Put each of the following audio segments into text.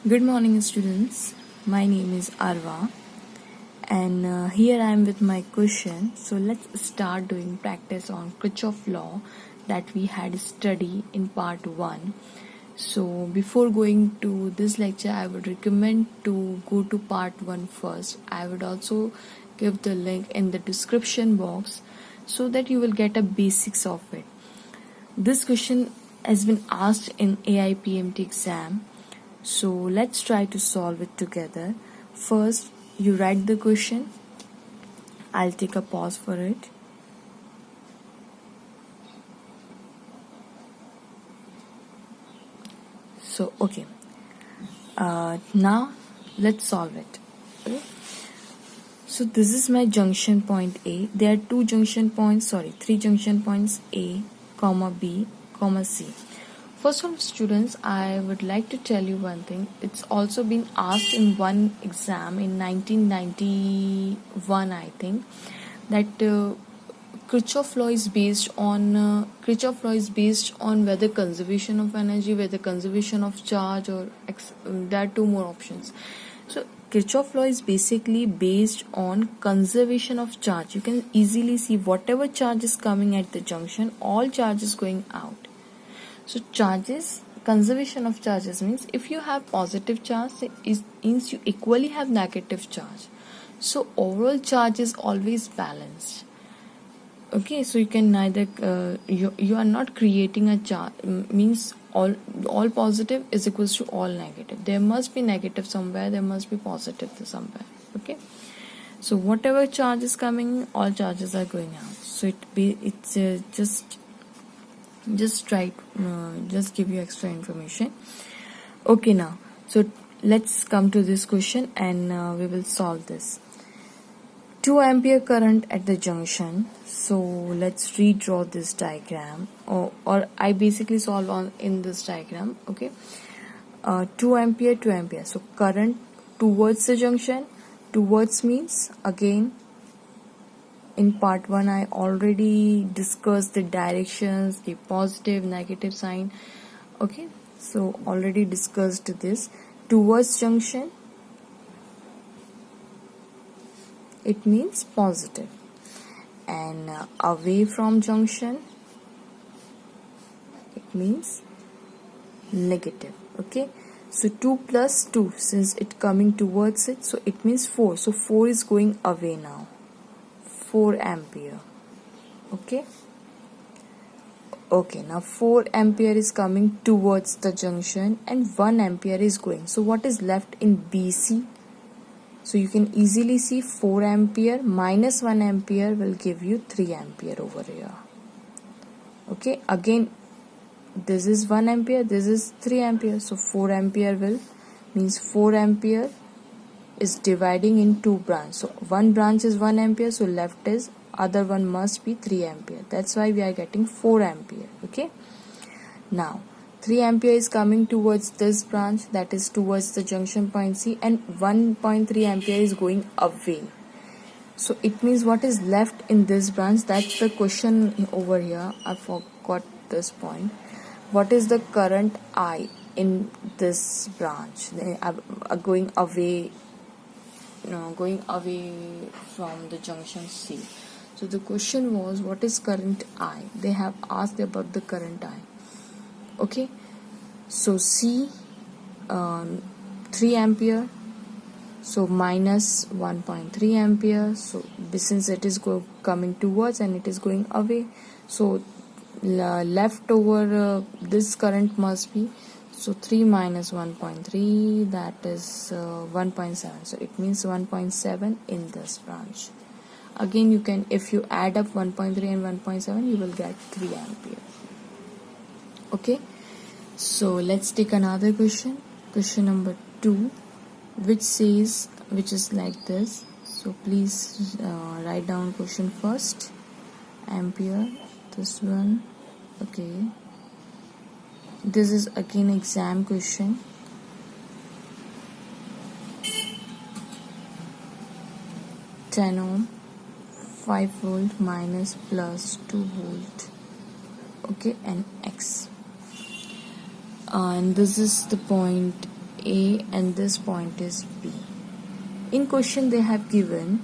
Good morning, students. My name is Arva, and here I am with my question. So let's start doing practice on Krichoff law that we had studied in part 1. So before going to this lecture, I would recommend to go to part 1 first. I would also give the link in the description box so that you will get a basics of it. This question has been asked in AIPMT exam. So let's try to solve it together. First, you write the question. I'll take a pause for it. So, okay. Now, let's solve it. Okay. So, this is my junction point A. There are three junction points A, comma B, comma C. First of all, students, I would like to tell you one thing. It's also been asked in one exam in 1991, I think, that Krichoff law is based on whether conservation of energy, whether conservation of charge, or there are two more options. So Krichoff law is basically based on conservation of charge. You can easily see whatever charge is coming at the junction, all charge is going out. So conservation of charges means if you have positive charge, it means you equally have negative charge. So overall charge is always balanced. Okay, so you can neither you are not creating a charge, means all positive is equals to all negative. There must be negative somewhere, there must be positive somewhere. Okay, so whatever charge is coming, all charges are going out. So it's just give you extra information. Okay, now so let's come to this question and we will solve this. 2 ampere current at the junction. So let's redraw this diagram, or I basically solve on in this diagram. Okay, 2 ampere. So current towards the junction. Towards means, again, in part 1 I already discussed the directions, the positive, negative sign. Okay, so already discussed this. Towards junction, it means positive, and away from junction, it means negative. Okay, so 2 plus 2, since it coming towards it, so it means 4. So 4 is going away now. 4 ampere. Okay, now 4 ampere is coming towards the junction and 1 ampere is going. So what is left in BC? So you can easily see 4 ampere minus 1 ampere will give you 3 ampere over here. Okay, again this is 1 ampere, this is 3 ampere. So 4 ampere means 4 ampere is dividing in 2 branches. So one branch is 1 ampere, so left is other one must be 3 ampere. That's why we are getting 4 ampere. Okay, now 3 ampere is coming towards this branch, that is towards the junction point C, and 1.3 ampere is going away. So it means what is left in this branch? That's the question over here. I forgot this point. What is the current I in this branch? They are going away from the junction C. So the question was, what is current I? They have asked about the current I. Okay, so C 3 ampere, so minus 1.3 ampere. So since it is coming towards and it is going away, so left over this current must be, so 3 minus 1.3, that is 1.7. So it means 1.7 in this branch. Again, you can, if you add up 1.3 and 1.7, you will get 3 ampere. Okay, so let's take another question. Question number 2, which is like this. So please write down question first. Ampere, this one. Okay, this is again exam question. (10 ohm, 5 volt minus plus 2 volt. Okay, and X. And this is the point A and this point is B. In question they have given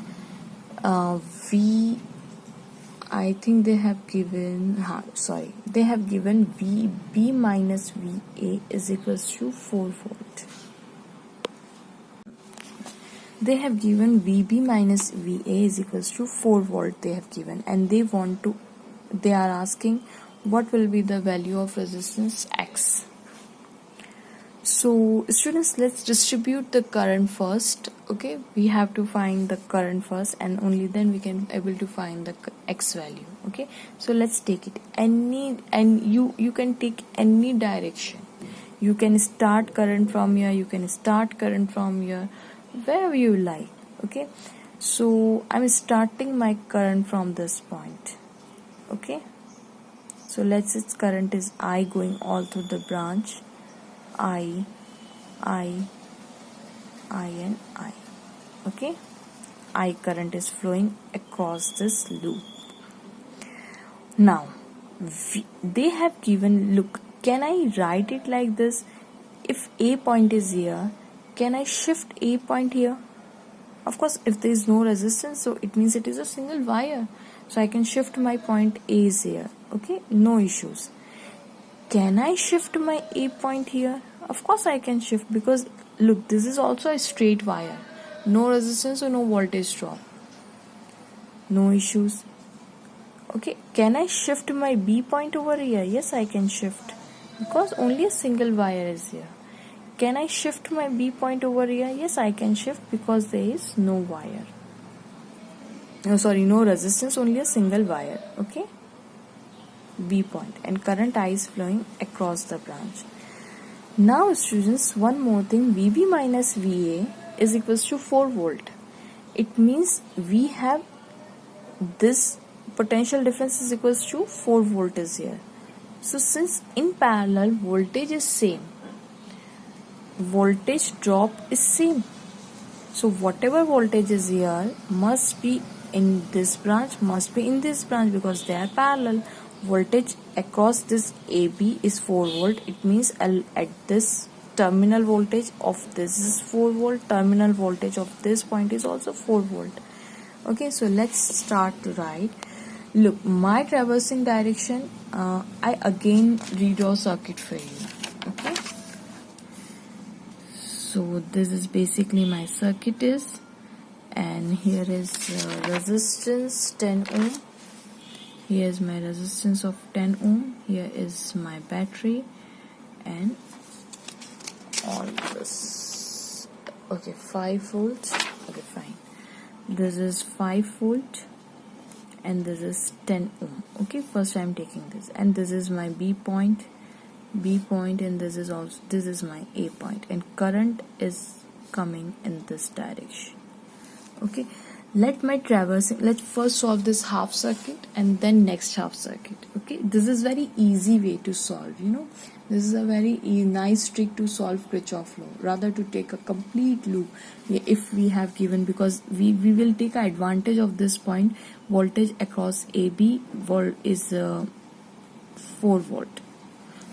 V, I think they have given, they have given VB minus VA is equals to 4 volt. They have given VB minus VA is equals to 4 volt they have given, and they are asking what will be the value of resistance X. So students, let's distribute the current first. Okay, we have to find the current first, and only then we can able to find the X value. Okay, so let's take it you can take any direction. You can start current from here, you can start current from here, wherever you like. Okay, so I'm starting my current from this point. Okay, so let's its current is I going all through the branch, I and I. Okay, I current is flowing across this loop. Now they have given, look, can I write it like this? If A point is here, can I shift A point here? Of course, if there is no resistance, so it means it is a single wire, so I can shift my point A is here. Okay, no issues. Can I shift my A point here? Of course I can shift, because look, this is also a straight wire, no resistance or no voltage drop, no issues. Okay, can I shift my B point over here? Yes, I can shift, because only a single wire is here. Can I shift my B point over here? Yes, I can shift, because there is no wire. No resistance, only a single wire. Okay, B point, and current I is flowing across the branch. Now students, one more thing, VB minus VA is equals to 4 volt. It means we have this potential difference is equals to 4 volt is here. So since in parallel voltage is same, voltage drop is same, so whatever voltage is here must be in this branch, must be in this branch, because they are parallel. Voltage across this AB is 4 volt. It means at this terminal voltage of this is 4 volt, terminal voltage of this point is also 4 volt. Okay, so let's start to write. Look, my traversing direction, I again redraw circuit for you. Okay, so this is basically my circuit is, and here is resistance 10 ohm. Here is my resistance of 10 ohm. Here is my battery, and all this. Okay, 5 volts. Okay, fine. This is 5 volt, and this is 10 ohm. Okay, first I'm taking this, and this is my B point, and this is my A point, and current is coming in this direction. Okay, let's first solve this half circuit and then next half circuit. Okay, this is very easy way to solve, this is a very nice trick to solve Krichoff law, rather to take a complete loop if we have given, because we will take advantage of this point. Voltage across AB is 4 volt,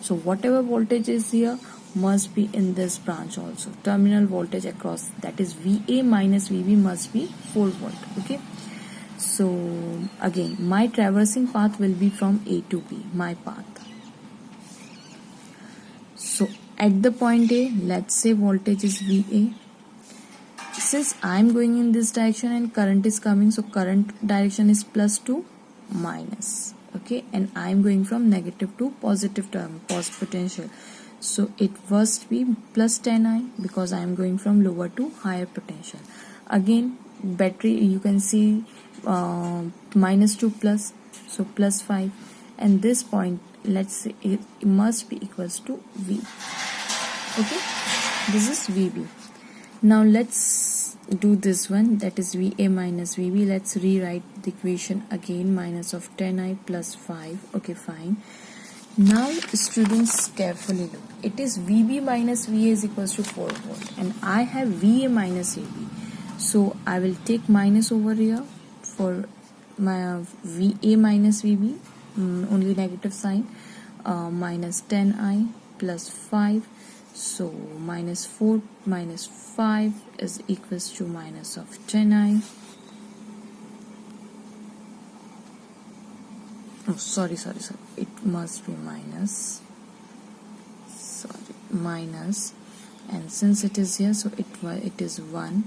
so whatever voltage is here must be in this branch also. Terminal voltage across, that is VA minus VB, must be 4 volt. Okay, so again my traversing path will be from A to B, my path. So at the point A, let's say voltage is VA. Since I am going in this direction and current is coming, so current direction is plus to minus. Okay, and I am going from negative to positive term, positive potential. So it must be plus 10I, because I am going from lower to higher potential. Again, battery, you can see minus to plus, so plus 5, and this point, let's say it must be equals to V. Okay, this is VB. Now let's do this one, that is VA minus VB. Let's rewrite the equation again, minus of 10I plus 5. Okay, fine. Now students, carefully look, it is VB minus VA is equals to 4 volt, and I have VA minus VB, so I will take minus over here for my VA minus VB, only negative sign, minus 10I plus 5. So minus 4 minus 5 is equals to minus of 10i. Oh, sorry. It must be minus. Sorry, minus. And since it is here, so it is 1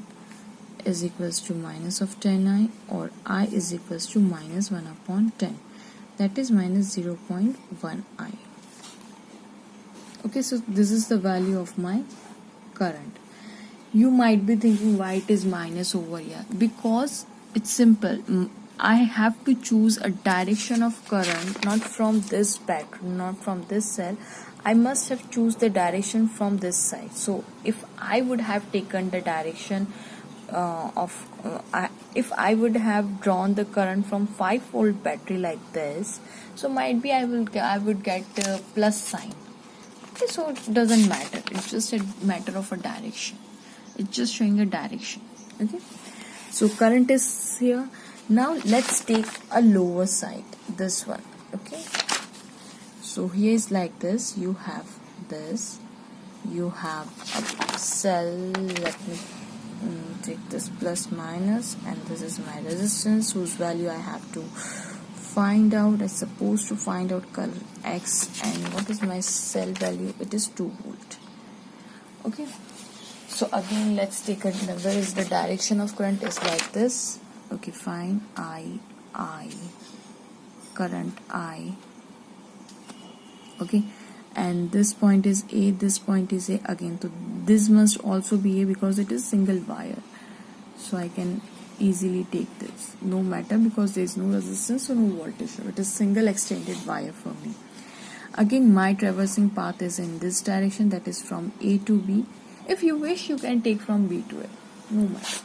is equals to minus of 10i, or I is equals to minus 1 upon 10. That is minus 0.1i. Okay, so this is the value of my current. You might be thinking why it is minus over here. Because it's simple. I have to choose a direction of current, not from this pattern, not from this cell. I must have choose the direction from this side. So if I would have taken the direction if I would have drawn the current from 5-volt battery like this, so might be I would get a plus sign. Okay, so it doesn't matter. It's just a matter of a direction. It's just showing a direction. Okay, so current is here. Now let's take a lower side, this one. Okay, so here is like this. You have this. You have a cell. Let me take this plus minus, and this is my resistance whose value I have to find out. I'm supposed to find out current X, and what is my cell value? It is 2 volt. Okay, so again let's take it. Where is the direction of current? Is like this. Okay, fine. I current I. Okay, and this point is A, this point is A again. So this must also be A because it is single wire. So I can easily take this, no matter, because there is no resistance or no voltage. So it is single extended wire for me. Again, my traversing path is in this direction, that is from A to B. If you wish, you can take from B to A, no matter.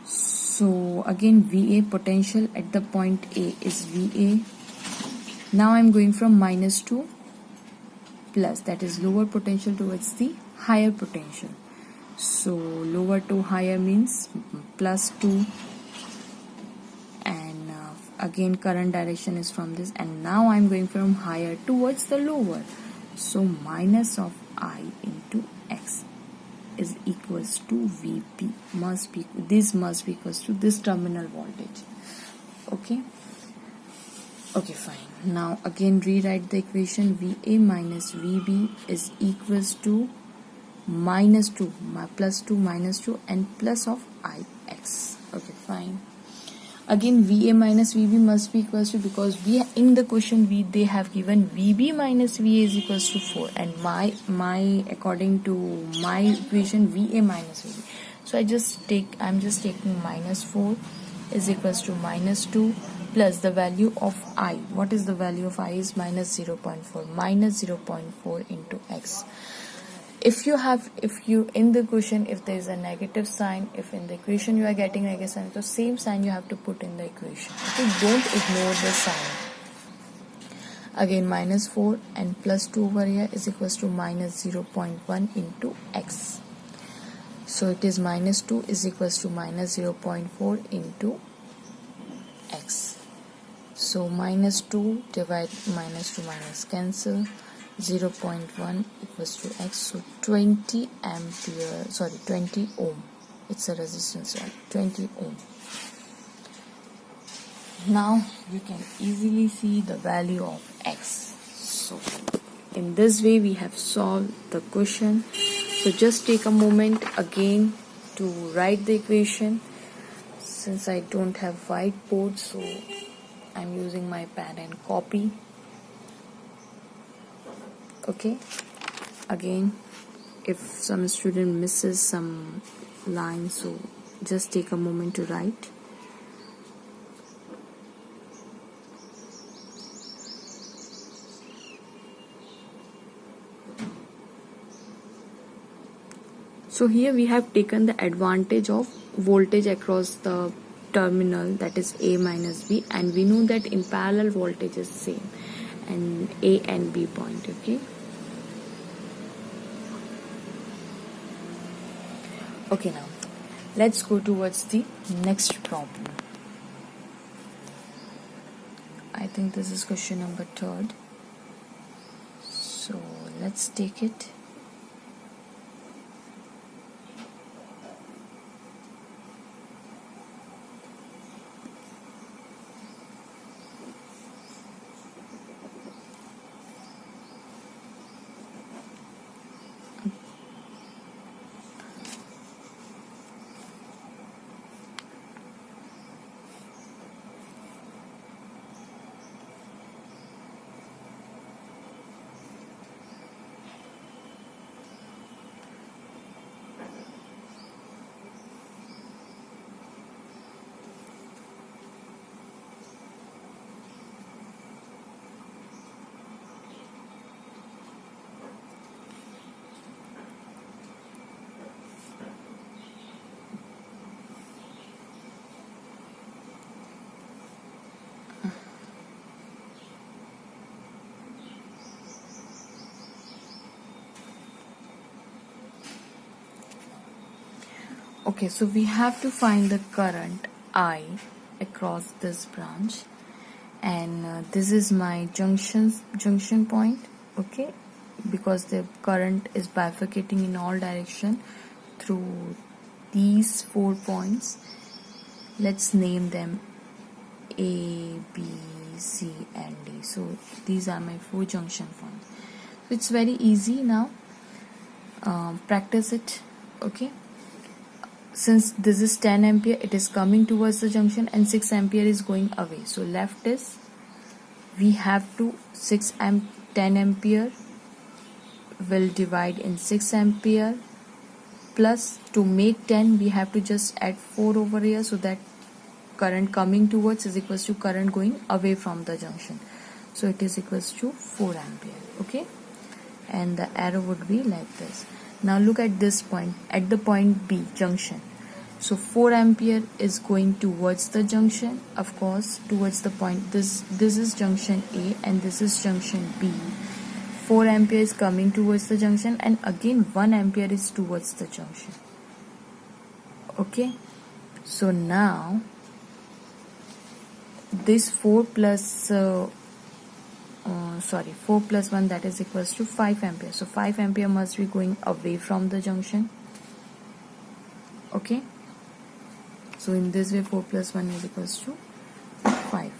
So again, VA potential at the point A is VA. Now I'm going from minus to plus, that is lower potential towards the higher potential. So lower to higher means plus 2, and again current direction is from this, and now I'm going from higher towards the lower. So minus of I into X is equals to VP. This must be equals to this terminal voltage. Okay, fine. Now again rewrite the equation. VA minus VB is equals to minus 2, plus 2 minus 2, and plus of IX. Okay, fine. Again VA minus VB must be equals to, because we in the question they have given VB minus VA is equals to 4, and my according to my equation VA minus VB. So I'm just taking minus 4 is equals to minus 2 plus the value of I. What is the value of I? Is minus 0.4. Minus 0.4 into X. If you in the question, if there is a negative sign, if in the equation you are getting negative sign, so same sign you have to put in the equation. Okay, don't ignore the sign. Again minus 4 and plus 2 over here is equals to minus 0.1 into X. So it is minus 2 is equals to minus 0.4 into X. So minus 2 divide minus 2 minus cancel. 0.1 equals to X. So 20 ohm. It's a resistance, right? 20 ohm. Now you can easily see the value of X. So in this way we have solved the question. So just take a moment again to write the equation. Since I don't have whiteboard, so I'm using my pen and copy. Okay, again if some student misses some lines, so just take a moment to write. So here we have taken the advantage of voltage across the terminal, that is A minus B, and we know that in parallel voltage is same and A and B point. Okay, now let's go towards the next problem. I think this is question number 3. So let's take it. Okay, so we have to find the current I across this branch, and this is my junction point. Okay, because the current is bifurcating in all direction through these 4 points. Let's name them A, B, C and D. So these are my 4 junction points. So it's very easy now. Practice it. Okay, since this is 10 ampere, it is coming towards the junction and 6 ampere is going away. So left is, we have to 10 ampere will divide in 6 ampere, plus to make 10 we have to just add 4 over here, so that current coming towards is equals to current going away from the junction. So it is equals to 4 ampere. Okay, and the arrow would be like this. Now look at this point, at the point B, junction. So 4 ampere is going towards the junction, of course, towards the point. This is junction A and this is junction B. 4 ampere is coming towards the junction, and again 1 ampere is towards the junction. Okay, so now this 4 plus 1, that is equals to 5 ampere. So 5 ampere must be going away from the junction. Okay, so in this way 4 plus 1 is equals to 5.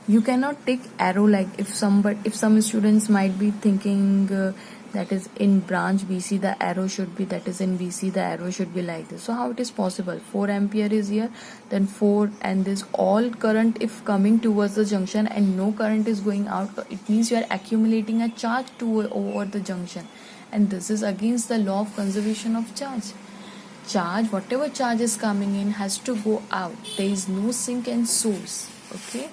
You cannot take arrow like, if some students might be thinking that is in branch BC the arrow should be, that is in BC the arrow should be like this. So how it is possible? 4 ampere is here, then 4, and this all current if coming towards the junction and no current is going out, it means you are accumulating a charge over the junction, and this is against the law of conservation of charge. Whatever charge is coming in has to go out. There is no sink and source. Okay,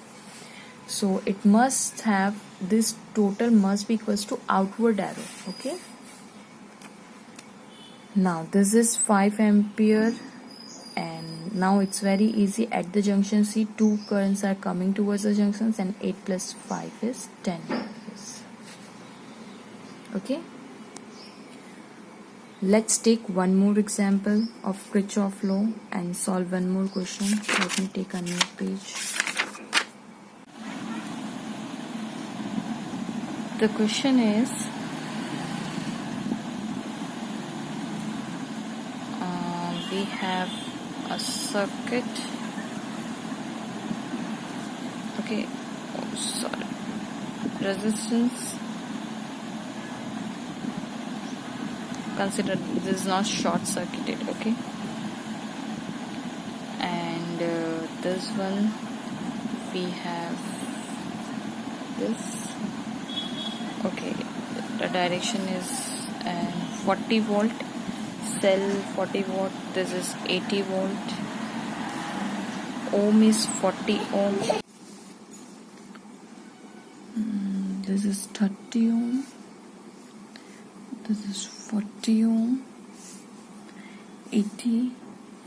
so it must have, this total must be equals to outward arrow. Okay, now this is 5 ampere, and now it's very easy. At the junction C, 2 currents are coming towards the junctions, and 8 plus 5 is 10. Okay, let's take one more example of Krichoff law and solve one more question. Let me take a new page. The question is, we have a circuit. Okay, resistance. Consider this is not short circuited. Okay, and this one we have this. Okay, the direction is 40 volt, cell 40 watt, this is 80 volt, ohm is 40 ohm, this is 30 ohm, this is 40 ohm, 80,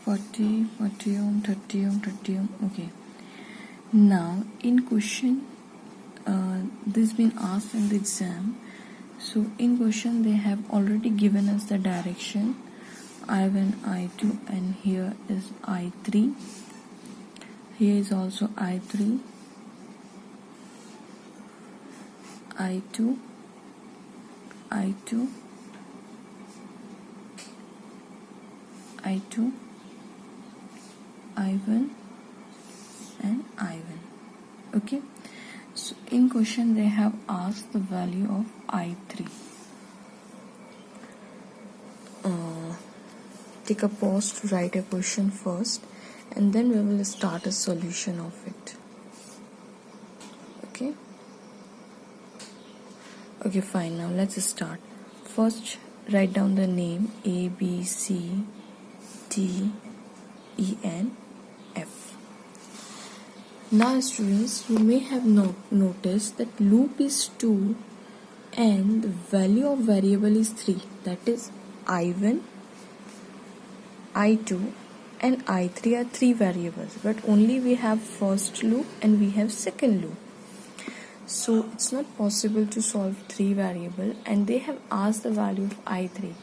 40, 40 ohm, 30 ohm, 30 ohm. Okay, now in question, this been asked in the exam. So in question they have already given us the direction I1, I2, and here is I3. Here is also I3, I2, I2, I2, I1 and I1. Okay, so in question they have asked the value of I3. Take a pause to write a question first, and then we will start a solution of it. Okay, fine. Now let's start. First, write down the name A, B, C, D, E, and F. Now students, you may have noticed that loop is 2 and the value of variable is 3, that is I1, I2 and I3 are 3 variables, but only we have first loop and we have second loop. So it's not possible to solve 3 variable, and they have asked the value of I3.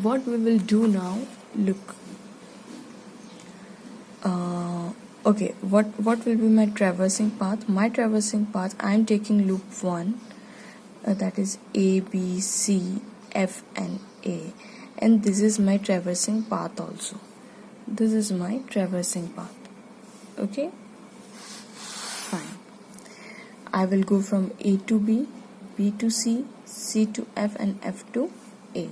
What we will do now, look, okay, what will be my traversing path? My traversing path, I am taking loop 1, that is A, B, C, F and A, and this is my traversing path also. This is my traversing path. Okay, fine. I will go from A to B, B to C, C to F and F to A.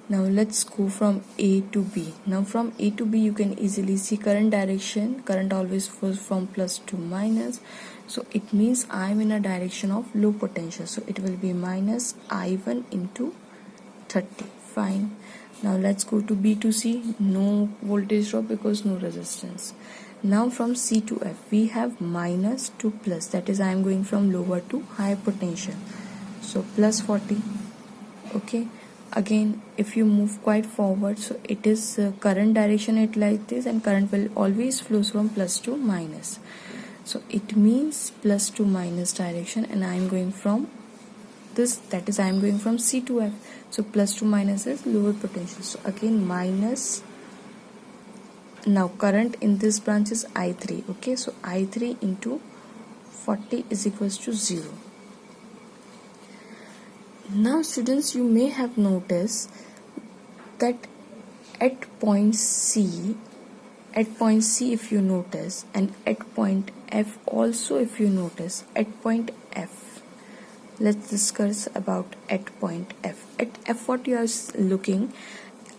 Now let's go from A to B. Now from A to B you can easily see current direction. Current always flows from plus to minus. So it means I am in a direction of low potential. So it will be minus I1 into 30. Fine. Now let's go to B to C. No voltage drop because no resistance. Now from C to F we have minus to plus. That is, I am going from lower to higher potential. So plus 40. Okay. Again, if you move quite forward, so it is current direction it like this, and current will always flows from plus to minus. So it means plus to minus direction, and I am going from this, that is I am going from C to F. So plus to minus is lower potential. So again minus. Now current in this branch is I3. Okay, so I3 into 40 is equals to 0. Now students, you may have noticed that at point C if you notice, and at point F also if you notice, at point F, let's discuss about at point F. At F what you are looking,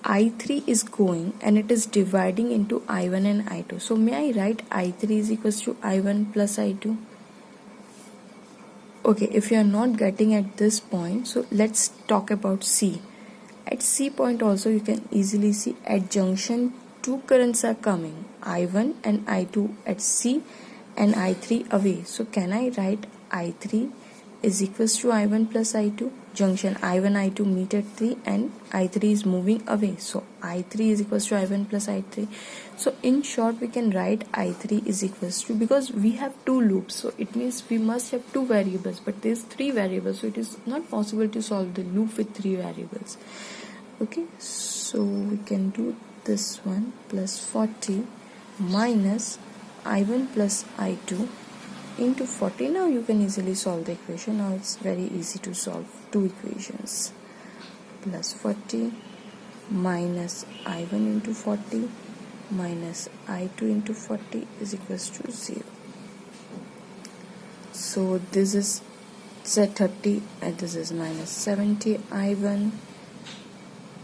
I3 is going and it is dividing into I1 and I2. So may I write I3 is equals to I1 plus I2? Okay, if you are not getting at this point, so let's talk about C. At C point also you can easily see at junction two currents are coming, I1 and I2 at C and I3 away. So can I write I3 is equals to I1 plus I2? Junction I1 I2 meet at 3 and I3 is moving away. So I3 is equals to I1 plus I3. So in short we can write I3 is equals to, because we have two loops, so it means we must have two variables, but there is 3 variables, so it is not possible to solve the loop with 3 variables. Okay, so we can do this one, plus 40 minus I1 plus I2 into 40. Now you can easily solve the equation. Now it's very easy to solve two equations. Plus 40 minus I1 into 40 minus I2 into 40 is equals to 0. So this is set 30 and this is minus 70 I1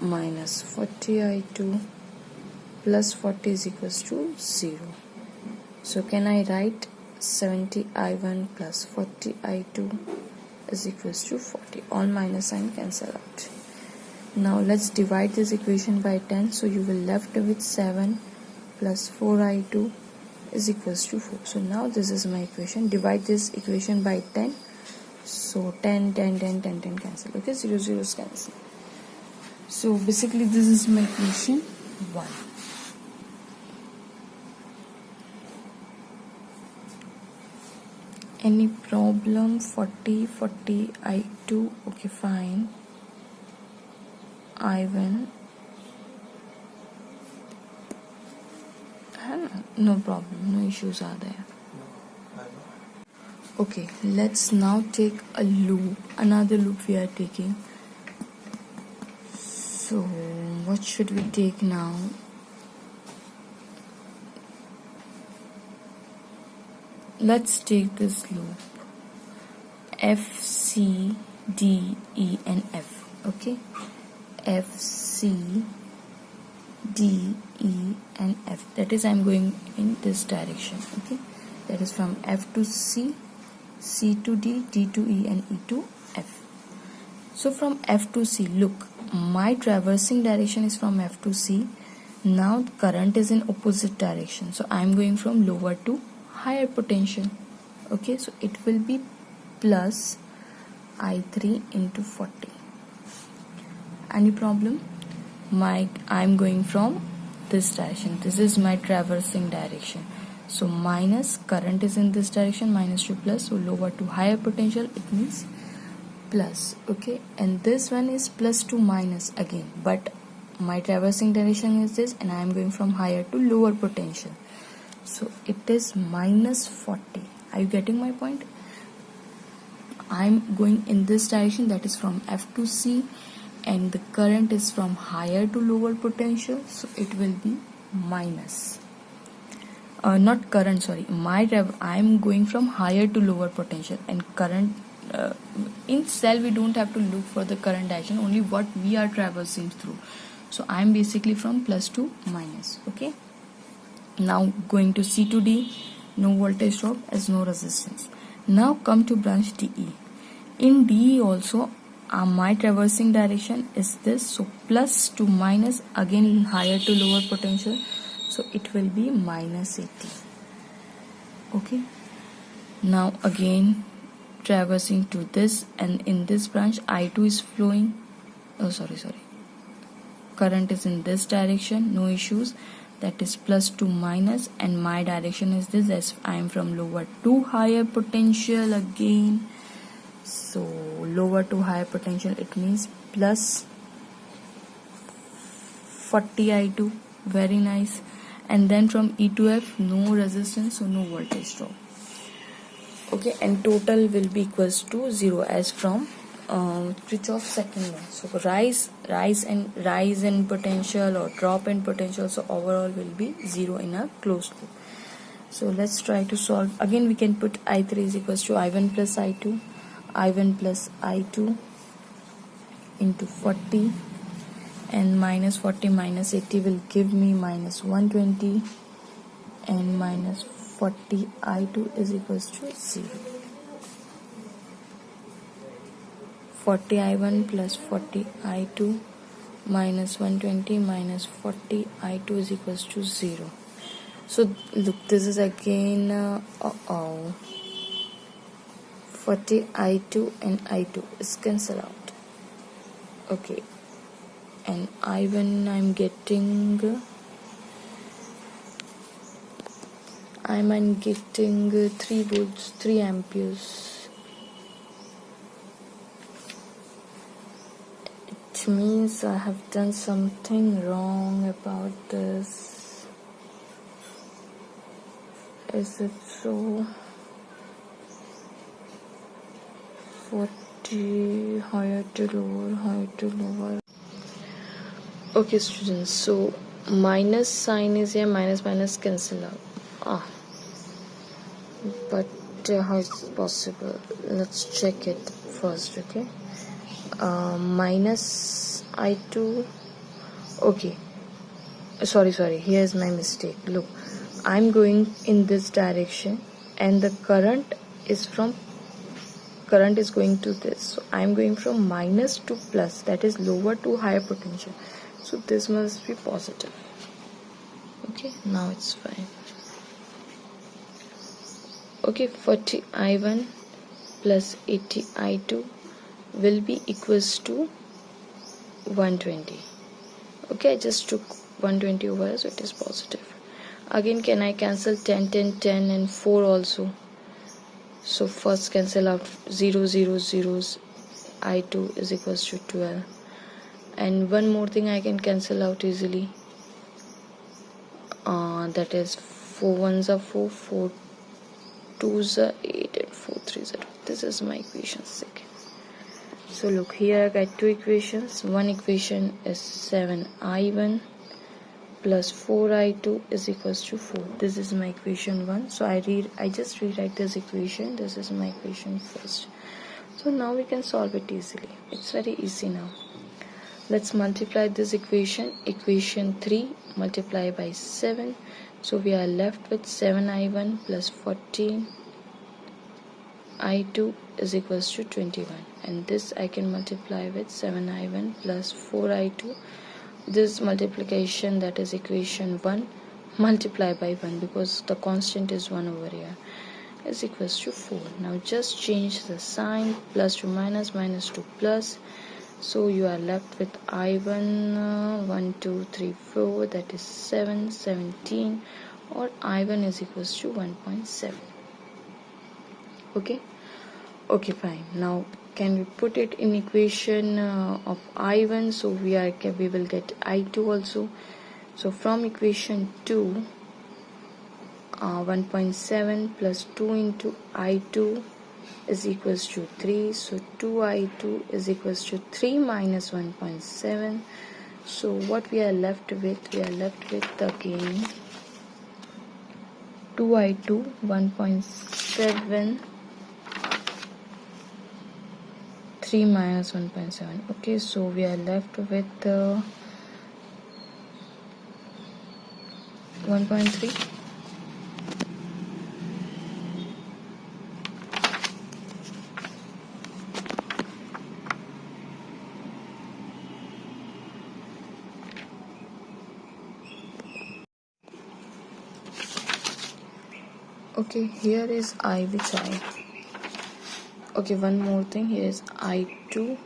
minus 40 I2 plus 40 is equals to 0. So can I write 70 I1 plus 40 I2 is equals to 40. All minus sign cancel out. Now let's divide this equation by 10. So you will left with 7 plus 4 I2 is equals to 4. So now this is my equation. Divide this equation by 10. So 10 cancel. Okay, 0 zeros cancel. So basically this is my equation 1. Any problem? 40 I2. Okay, fine. I1. No problem, no issues are there. Okay, let's now take a loop, another loop we are taking. So what should we take now? Let's take this loop F, C, D, E and F. Okay, F, C, D, E and F. That is, I'm going in this direction. Okay, that is from F to C, C to D, D to E and E to F. So from F to C, look, my traversing direction is from F to C. Now current is in opposite direction, so I'm going from lower to higher potential. Okay, so it will be plus I3 into 40. Any problem? I'm going from this direction. This is my traversing direction. So minus, current is in this direction, minus to plus, so lower to higher potential, it means plus. Okay, and this one is plus to minus again, but my traversing direction is this, and I am going from higher to lower potential, so it is minus 40. Are you getting my point? I am going in this direction, that is from F to C, and the current is from higher to lower potential, so it will be minus. Not current, sorry, I am going from higher to lower potential, and current in cell we don't have to look for the current direction, only what we are traversing through. So I am basically from plus to minus. Okay, now going to C to D, no voltage drop as no resistance. Now come to branch DE. In DE also my traversing direction is this, so plus to minus, again higher to lower potential, so it will be minus 80. Okay, now again traversing to this, and in this branch I2 is flowing. Current is in this direction, no issues, that is plus to minus, and my direction is this, as I am from lower to higher potential again. So lower to higher potential, it means plus 40 I2, very nice. And then from E to F, no resistance, so no voltage drop. Okay, and total will be equals to 0 as from Krichoff second law. So rise in potential or drop in potential, so overall will be 0 in a closed loop. So let's try to solve. Again we can put I3 is equals to I1 plus I2, I1 plus I2 into 40, and minus 40 minus 80 will give me minus 120, and minus 40 I2 is equals to 0. 40 I1 plus 40 I2 minus 120 minus 40 I2 is equals to 0. So look, this is again 40 I2 and I2 is cancelled out. Okay, and I1 I'm getting 3 volts, 3 amperes. It means I have done something wrong about this. Is it so? 40 higher to lower. Okay students, so minus sign is here, minus cancel out. But how is it possible? Let's check it first. Okay, minus I2. Okay, sorry, here's my mistake. Look, I'm going in this direction, and the current is going to this, so I'm going from minus to plus, that is lower to higher potential, so this must be positive. Okay, now it's fine. Okay, 40 I1 plus 80 I2 will be equals to 120. Okay, I just took 120 over, so it is positive. Again, can I cancel 10 and 4 also? So first cancel out 0 zeros, I2 is equals to 12. And one more thing I can cancel out easily, that is 4 ones are 4, 4 2s are 8, and 4 3s are 2. This is my equation second. So look, here I got two equations. One equation is 7I1 plus 4I2 is equals to 4. This is my equation 1. So I just rewrite this equation. This is my equation first. So now we can solve it easily. It's very easy now. Let's multiply this equation. Equation 3 multiply by 7. So we are left with 7I1 plus 14 I2 is equals to 21, and this I can multiply with 7I1 plus 4I2. This multiplication, that is equation 1, multiply by 1 because the constant is 1 over here, is equals to 4. Now just change the sign, plus to minus, minus to plus. So you are left with I1 1 2 3 4, that is 7 17 or I1 is equals to 1.7. Okay, fine. Now can we put it in equation of I1? So we will get I2 also. So from equation 2, 1.7 plus 2 into I2 is equals to 3. So 2I2 is equals to 3 minus 1.7. So what we are left with? We are left with again 2I2, 1.7, 3 minus 1.7. Okay, so we are left with 1.3. Okay, here is I, which I. Okay, one more thing. Here is I2,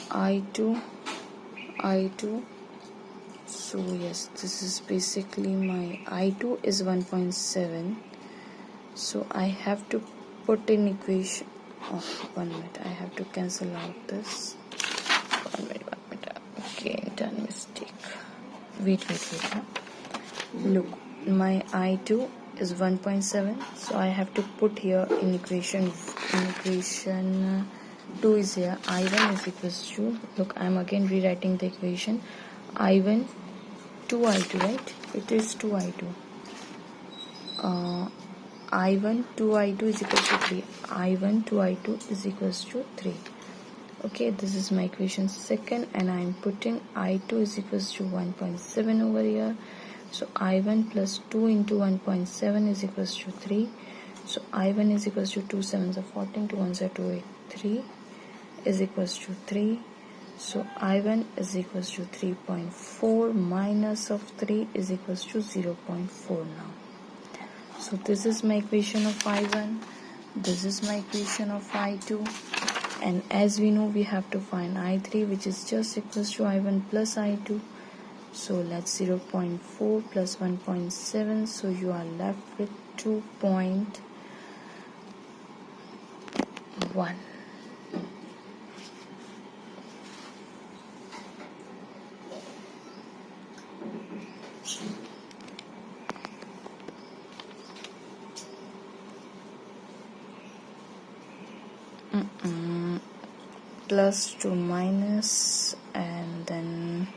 I2, I2. So yes, this is basically my I2 is 1.7. So I have to put in equation. Oh, 1 minute. I have to cancel out this. 1 minute. Okay, done mistake. Wait. Huh? Look, my I2 is 1.7. So I have to put here in equation 2 is here. I1 is equals to, look, I'm again rewriting the equation. I1 2I2, right? It is 2I2. I1 2I2 is equals to 3. I1 2I2 is equals to 3. Okay, this is my equation second, and I'm putting I2 is equals to 1.7 over here. So I1 plus 2 into 1.7 is equals to 3. So I1 is equals to 2 7s are 14, 2 1s are 2 8, 3 is equals to 3. So I1 is equals to 3.4 minus of 3 is equals to 0.4 now. So this is my equation of I1. This is my equation of I2. And as we know, we have to find I3, which is just equals to I1 plus I2. So let's 0.4 plus 1.7. So you are left with 2.1. Plus to minus, and then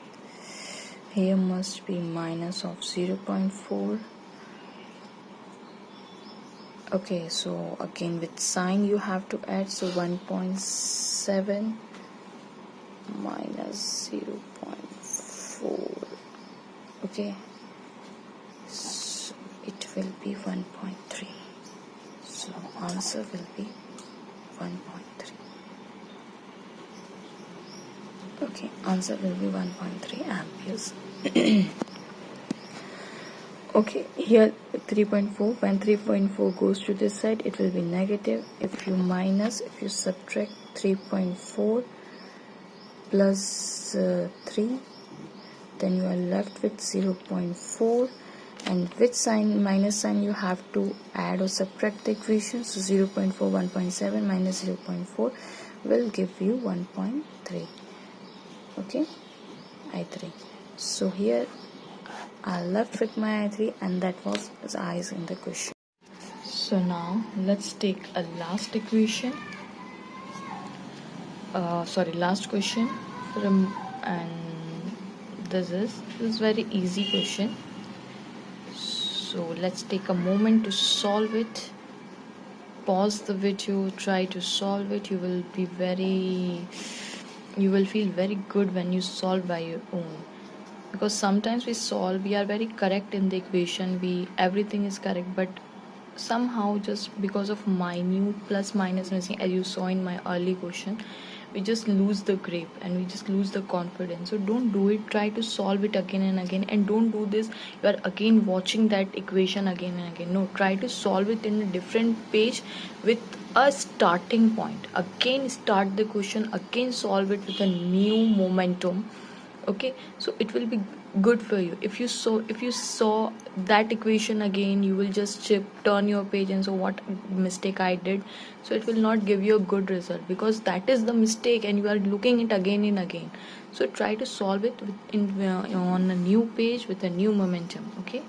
here must be minus of 0.4. Okay, so again with sign you have to add. So 1.7 minus 0.4. Okay, so it will be 1.3. So answer will be 1.3. Okay, answer will be 1.3 amperes. Okay, here 3.4. When 3.4 goes to this side, it will be negative. If you subtract 3.4 plus 3, then you are left with 0.4. And which sign, minus sign, you have to add or subtract the equation. So 0.4, 1.7 minus 0.4 will give you 1.3. Okay, I3. So here I left with my I3, and that was as I's in the question. So now let's take a last equation. Last question and this is very easy question. So let's take a moment to solve it. Pause the video, try to solve it. You will feel very good when you solve by your own. Because sometimes we are very correct in the equation, everything is correct, but somehow just because of minute plus minus missing, as you saw in my early question, we just lose the grip and we just lose the confidence. So don't do it. Try to solve it again and again, and don't do this you are again watching that equation again and again. No, try to solve it in a different page with a starting point. Again start the question, again solve it with a new momentum. Okay, so it will be good for you. If you saw that equation again, you will just turn your page and so what mistake I did. So it will not give you a good result, because that is the mistake and you are looking it again and again. So try to solve it on a new page with a new momentum. Okay,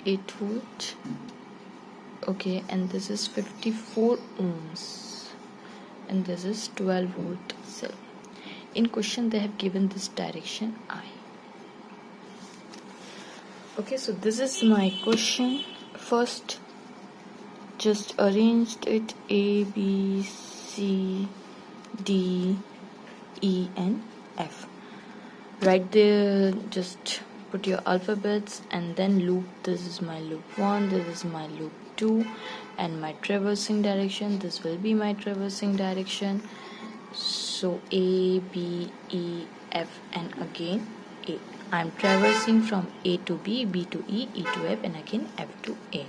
8 volt. Okay, and this is 54 ohms and this is 12 volt cell. In question they have given this direction I. Okay, so this is my question. First, just arranged it A, B, C, D, E and F. Right there, just put your alphabets and then loop. This is my loop 1, this is my loop 2, and my traversing direction, this will be my traversing direction. So A, B, E, F and again A. I am traversing from A to B, B to E, E to F and again F to A.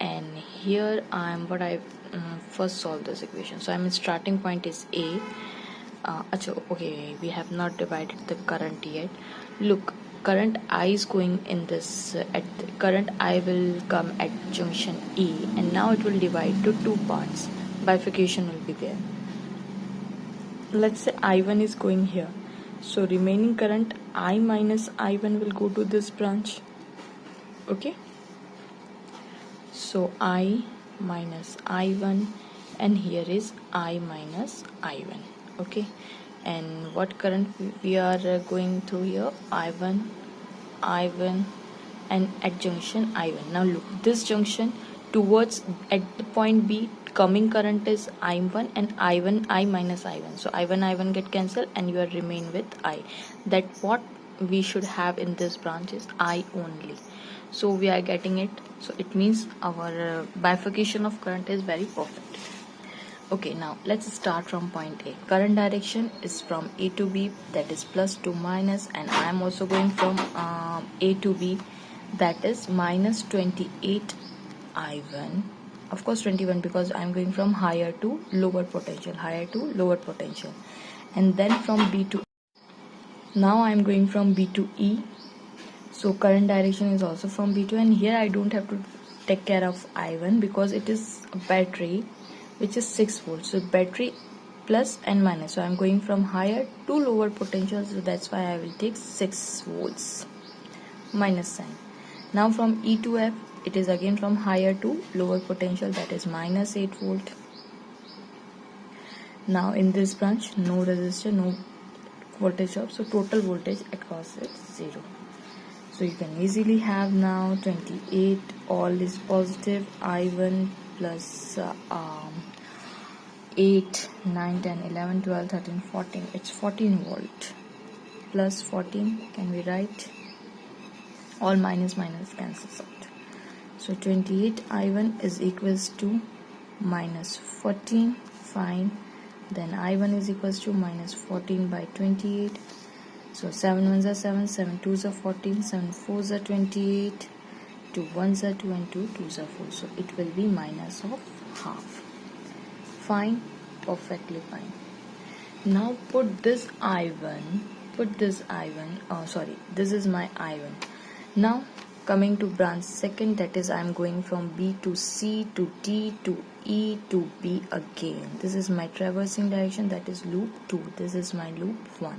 And here I am first solve this equation. So I'm starting point is A. Okay, we have not divided the current yet. Look, current I is going in this current I will come at junction E, and now it will divide to two parts. Bifurcation will be there. Let's say I1 is going here, so remaining current I minus I1 will go to this branch. Okay, so I minus I1, and here is I minus I1. Okay, and what current we are going through here? I1, and at junction I1. Now look, this junction towards at the point B, coming current is I1 and I minus I1. So I1 get cancelled and you are remain with I. That what we should have in this branch is I only. So we are getting it. So it means our bifurcation of current is very perfect. Okay, now let's start from point A. Current direction is from A to B, that is plus to minus, and I am also going from A to B, that is minus 28 I1. Of course 21, because I am going from higher to lower potential, and then from B to now I am going from B to E. So current direction is also from B to, and here I don't have to take care of I1 because it is a battery which is 6 volts. So battery plus and minus. So I'm going from higher to lower potential. So that's why I will take 6 volts minus sign. Now from E to F, it is again from higher to lower potential, that is minus 8 volt. Now in this branch, no resistor, no voltage drop. So total voltage across is 0. So you can easily have now 28, all is positive, I1 plus 8, 9, 10, 11, 12, 13, 14, it's 14 volt plus 14, can we write? All minus cancels out. So 28 I1 is equals to minus 14, fine. Then I1 is equals to minus 14 by 28. So 7 1s are 7, 7 2s are 14, 7 4s are 28, 2 1s are 2 and 2 2s are 4. So it will be minus of half. Fine, perfectly fine. Now put this I1, this is my I1. Now coming to branch second, that is I am going from B to C to D to E to B again. This is my traversing direction, that is loop 2. This is my loop 1.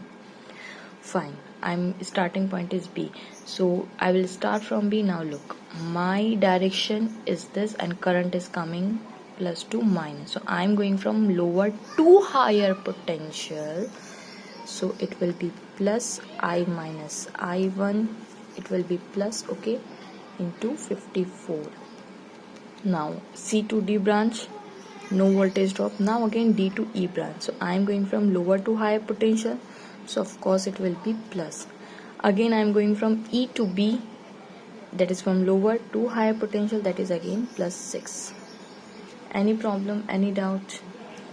Fine, I'm starting point is B. So I will start from B. Now look, my direction is this and current is coming plus to minus. So I'm going from lower to higher potential. So it will be plus I minus I1. It will be plus, okay, into 54. Now C to D branch, no voltage drop. Now again D to E branch. So I am going from lower to higher potential. So of course it will be plus. Again I am going from E to B, that is from lower to higher potential, that is again plus 6. Any problem, any doubt?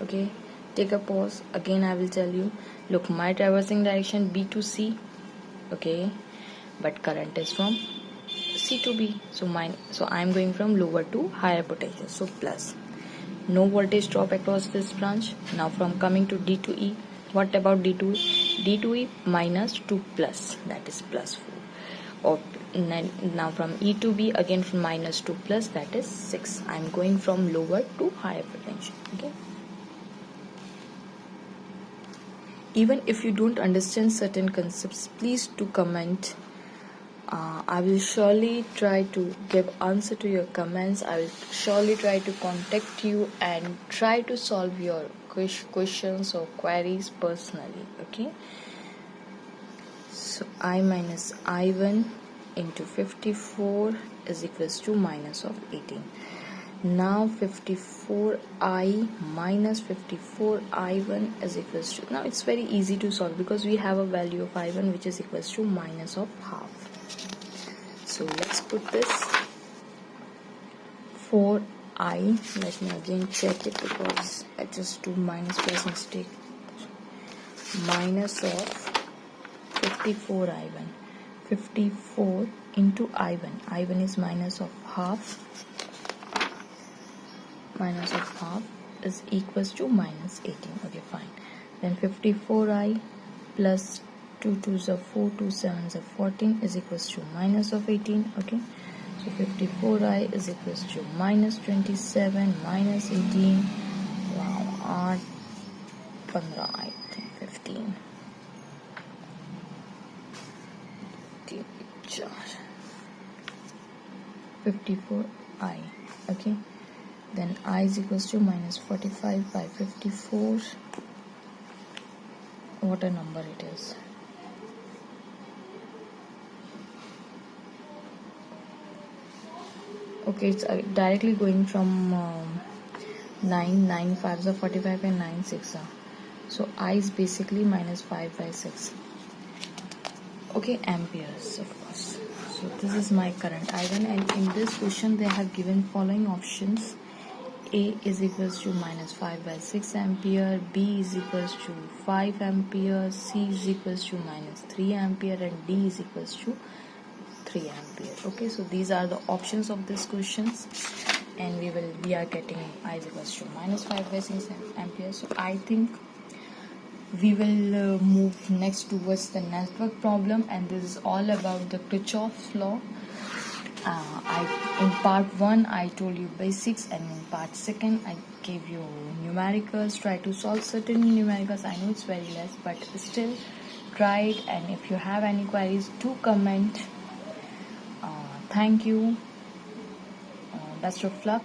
Okay, take a pause. Again I will tell you. Look, my traversing direction B to C. Okay, but current is from C to B. So I am going from lower to higher potential. So plus. No voltage drop across this branch. Now from coming to D to E, what about D to E? D to E minus to plus, that is plus 4. Or now from E to B, again from minus to plus, that is 6. I am going from lower to higher potential. Okay. Even if you don't understand certain concepts, please do comment. I will surely try to give answer to your comments. I will surely try to contact you and try to solve your questions or queries personally. Okay. So I minus I1 into 54 is equals to minus of 18. Now 54I minus 54I1 is equals to, now it's very easy to solve because we have a value of I1 which is equals to minus of half. So let's put this 4I, let me again check it because I just do minus plus mistake, minus of 54I1, 54 into I1, I1 is minus of half is equals to minus 18. Okay, fine. Then 54I plus 2 2s are 4, 2 7s are 14 is equals to minus of 18. Okay, so 54I is equals to minus 27 minus 18. Wow, 8 15, I think 15. 54I. Okay, then I is equals to minus 45 by 54. What a number it is. Okay, it's directly going from 9 5s are 45 and 9 6 are. So I is basically minus 5 by 6. Okay, amperes of course. So this is my current I1, and in this question they have given following options. A is equals to minus 5 by 6 ampere, B is equals to 5 ampere, C is equals to minus 3 ampere, and D is equals to 3 ampere. Okay, so these are the options of this questions, and we are getting I is equals to minus 5 by 6 ampere. So I think we will move next towards the network problem, and this is all about the Krichoff's law. In part 1 I told you basics, and in part 2 I gave you numericals. Try to solve certain numericals. I know it's very less, but still try it, and if you have any queries do comment. Thank you. Best of luck.